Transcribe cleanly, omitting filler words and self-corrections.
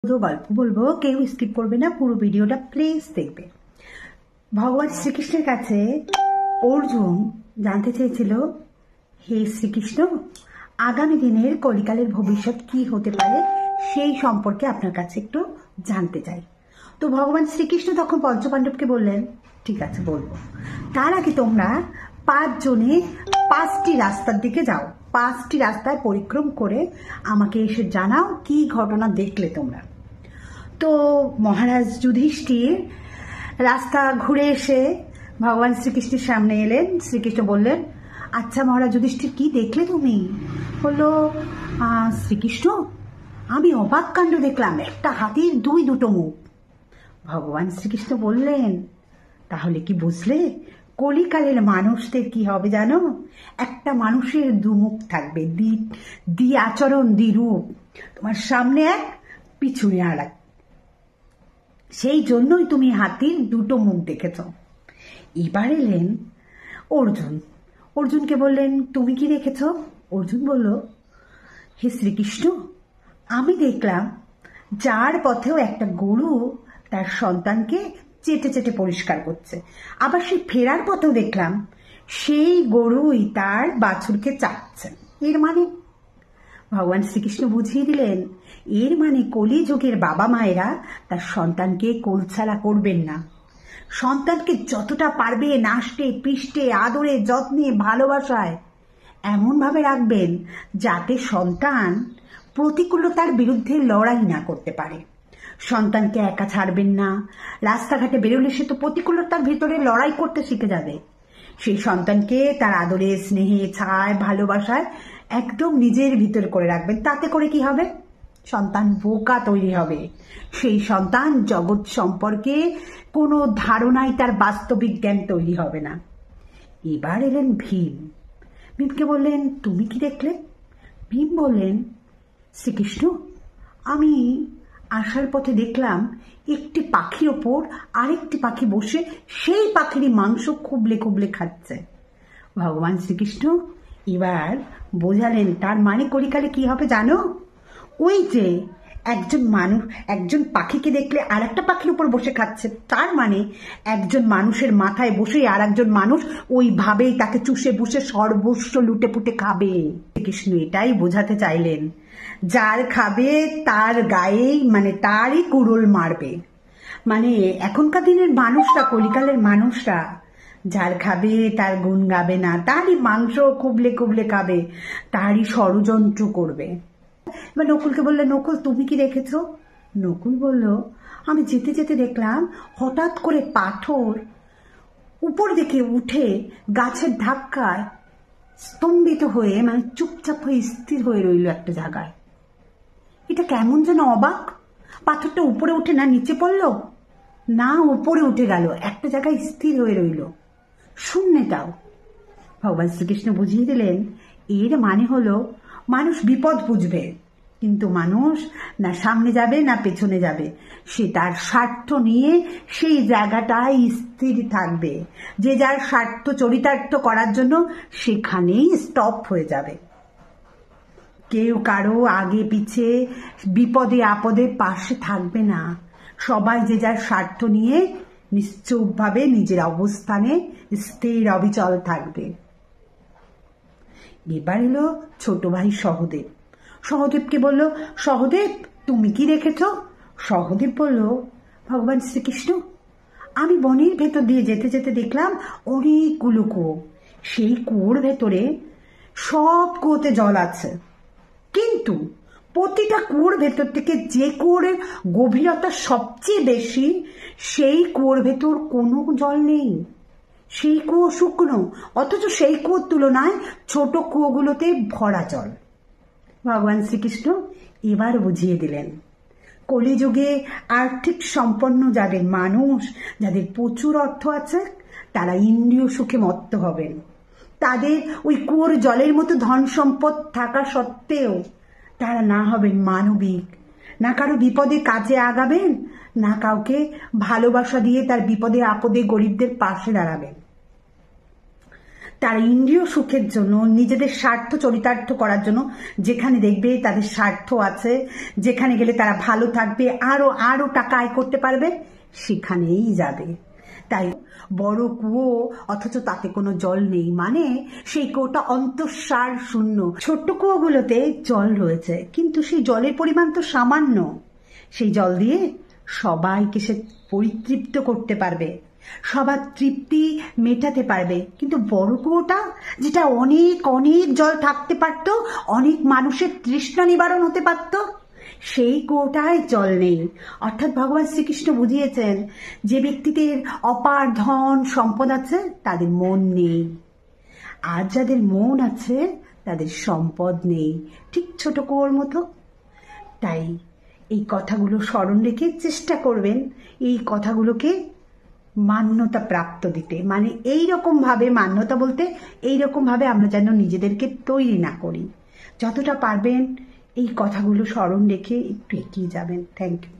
গল্প বলবো, কেউ স্কিপ করবে না, পুরো ভিডিওটা প্লিজ দেখবে। ভগবান শ্রীকৃষ্ণের কাছে অর্জুন জানতে চেয়েছিল, হে শ্রীকৃষ্ণ, আগামী দিনের কলিকালের ভবিষ্যৎ কি হতে পারে সেই সম্পর্কে আপনার কাছে একটু জানতে চাই। তো ভগবান শ্রীকৃষ্ণ তখন পঞ্চপাণ্ডবকে বললেন, ঠিক আছে বলবো, তার আগে তোমরা 5 জনে 5টি রাস্তার দিকে যাও, 5টি রাস্তায় পরিক্রম করে আমাকে এসে জানাও কি ঘটনা দেখলে তোমরা। তো মহারাজ যুধিষ্ঠির রাস্তা ঘুরে এসে ভগবান শ্রীকৃষ্ণের সামনে এলেন। শ্রীকৃষ্ণ বললেন, আচ্ছা মহারাজ যুধিষ্ঠির, কি দেখলে তুমি? বললো, শ্রীকৃষ্ণ, আমি অবাক কাণ্ড দেখলাম, একটা হাতির দুটো মুখ। ভগবান শ্রীকৃষ্ণ বললেন, তাহলে কি বুঝলে কলিকালের মানুষদের কি হবে জানো? একটা মানুষের 2 মুখ থাকবে, দ্বি আচরণ, দ্বিরূপ। তোমার সামনে এক, পিছনে আর এক। সেই জন্যই তুমি হাতির 2টো মুখ দেখেছ। এবার এলেন অর্জুন। অর্জুনকে বললেন, তুমি কি দেখেছ? অর্জুন বলল, হে শ্রীকৃষ্ণ, আমি দেখলাম যার পথেও একটা গরু তার সন্তানকে চেটে চেটে পরিষ্কার করছে, আবার সেই ফেরার পথেও দেখলাম সেই গরুই তার বাছুরকে চাটছে। এর মানে ভগবান শ্রীকৃষ্ণ বুঝিয়ে দিলেন, এর মানে কলিযুগের বাবা মায়েরা তার সন্তানকে কোলছাড়া করবেন না। সন্তানকে যতটা পারবে নাষ্টে পৃষ্ঠে আদরে যত্নে ভালোবাসায় এমনভাবে রাখবেন যাতে সন্তান প্রতিকূলতার বিরুদ্ধে লড়াই না করতে পারে। সন্তানকে একা ছাড়বেন না। রাস্তাঘাটে বেরোলে সে তো প্রতিকূলতার ভিতরে লড়াই করতে শিখে যাবে। সেই সন্তানকে তার আদরে স্নেহে ছায় ভালোবাসায় একদম নিজের ভিতর করে রাখবেন। তাতে করে কি হবে? সন্তান বোকা তৈরি হবে। সেই সন্তান জগৎ সম্পর্কে কোনো ধারণাই তার বাস্তবিক জ্ঞান তৈরি হবে না। এবার এলেন ভীম। ভীমকে বললেন, তুমি কি দেখলে? ভীম বললেন, শ্রীকৃষ্ণ, আমি আসার পথে দেখলাম একটি পাখির ওপর আরেকটি পাখি বসে সেই পাখিরই মাংস খুবলে খুবলে খাচ্ছে। ভগবান শ্রীকৃষ্ণ এবার বোঝালেন, তার মানে কলিকালে কি হবে জানো? ওই যে একজন পাখিকে দেখলে আর একটা পাখির উপর বসে খাচ্ছে, তার মানে একজন মানুষের মাথায় বসে আর একজন মানুষ ওইভাবেই তাকে চুষে বুষে সর্বস্ব লুটে পুটে খাবে। শ্রীকৃষ্ণ এটাই বোঝাতে চাইলেন, যার খাবে তার গায়েই মানে তারই কুড়ুল মারবে। মানে এখনকার দিনের মানুষরা, কলিকালের মানুষরা যার খাবে তার গুণ গাবে না, তারই মাংস কুবলে কুবলে খাবে, তারই ষড়যন্ত্র করবে। এবার নকুলকে বললে, নকুল তুমি কি দেখেছ? নকুল বলল, আমি যেতে যেতে দেখলাম হঠাৎ করে পাথর উপর দিকে উঠে গাছের ধাক্কায় স্তম্ভিত হয়ে মানে চুপচাপ হয়ে স্থির হয়ে রইল একটা জায়গায়। এটা কেমন যেন অবাক। পাথরটা উপরে উঠে না নিচে পড়ল, না উপরে উঠে গেল, একটা জায়গায় স্থির হয়ে রইল শূন্যটাও। ভগবান শ্রীকৃষ্ণ বুঝিয়ে দিলেন, এর মানে হলো মানুষ বিপদ বুঝবে, কিন্তু মানুষ না সামনে যাবে না পেছনে যাবে, সে তার স্বার্থ নিয়ে সেই জায়গাটায় স্থির থাকবে। যে যার স্বার্থ চরিতার্থ করার জন্য সেখানেই স্টপ হয়ে যাবে। কেউ কারো আগে পিছে বিপদে আপদে পাশে থাকবে না। সবাই যে যার স্বার্থ নিয়ে নিশ্চুপভাবে নিজের অবস্থানে স্থির অবিচল থাকবে। এবার এলো ছোট ভাই সহদেব। সহদেবকে বলল, সহদেব তুমি কি দেখেছ? সহদেব বলল, ভগবান শ্রীকৃষ্ণ, আমি বনের ভেতর দিয়ে যেতে যেতে দেখলাম অনেকগুলো কুয়ো। সেই কুয়োর ভেতরে সব কুয়োতে জল আছে, কিন্তু প্রতিটা কুয়োর ভেতর থেকে যে কুয়োর গভীরতা সবচেয়ে বেশি সেই কুয়োর ভেতর কোনো জল নেই। সেই কুয়ো শুকনো, অথচ সেই কুয়োর তুলনায় ছোট কুয়োগুলোতে ভরা জল। ভগবান শ্রীকৃষ্ণ এবার বুঝিয়ে দিলেন, কলিযুগে আর্থিক সম্পন্ন যাদের মানুষ, যাদের প্রচুর অর্থ আছে, তারা ইন্দ্রিয় সুখে মত্ত হবেন। তাদের ওই কুয়োর জলের মতো ধন সম্পদ থাকা সত্ত্বেও তারা না হবেন মানবিক, না কারো বিপদে কাজে আগাবেন, না কাউকে ভালোবাসা দিয়ে তার বিপদে আপদে গরিবদের পাশে দাঁড়াবেন। তারা ইন্দ্রিয় সুখের জন্য, নিজেদের স্বার্থ চরিতার্থ করার জন্য, যেখানে দেখবে তাদের স্বার্থ আছে, যেখানে গেলে তারা ভালো থাকবে, আরো আরো টাকা আয় করতে পারবে, সেখানেই যাবে। তাই বড় কুয়ো অথচ তাতে কোনো জল নেই, মানে সেই কুয়োটা অন্তঃসার শূন্য। ছোট্ট কুয়োগুলোতে জল রয়েছে, কিন্তু সেই জলের পরিমাণ তো সামান্য। সেই জল দিয়ে সবাইকে সে পরিতৃপ্ত করতে পারবে, সবার তৃপ্তি মেটাতে পারবে। কিন্তু বড় কুয়োটা, যেটা অনেক অনেক জল থাকতে পারত, অনেক মানুষের তৃষ্ণা নিবারণ হতে পারত, সেই কুয়োটায় জল নেই। অর্থাৎ ভগবান শ্রীকৃষ্ণ বুঝিয়েছেন, যে ব্যক্তিদের অপার ধন সম্পদ আছে তাদের মন নেই, আর যাদের মন আছে তাদের সম্পদ নেই, ঠিক ছোট কুয়োর মতো। তাই এই কথাগুলো স্মরণ রেখে চেষ্টা করবেন এই কথাগুলোকে মান্যতা প্রাপ্ত দিতে। মানে এইরকম ভাবে, মান্যতা বলতে এইরকম ভাবে আমরা যেন নিজেদেরকে তৈরি না করি। যতটা পারবেন এই কথাগুলো স্মরণ রেখে একটু এগিয়ে যাবেন। Thank you.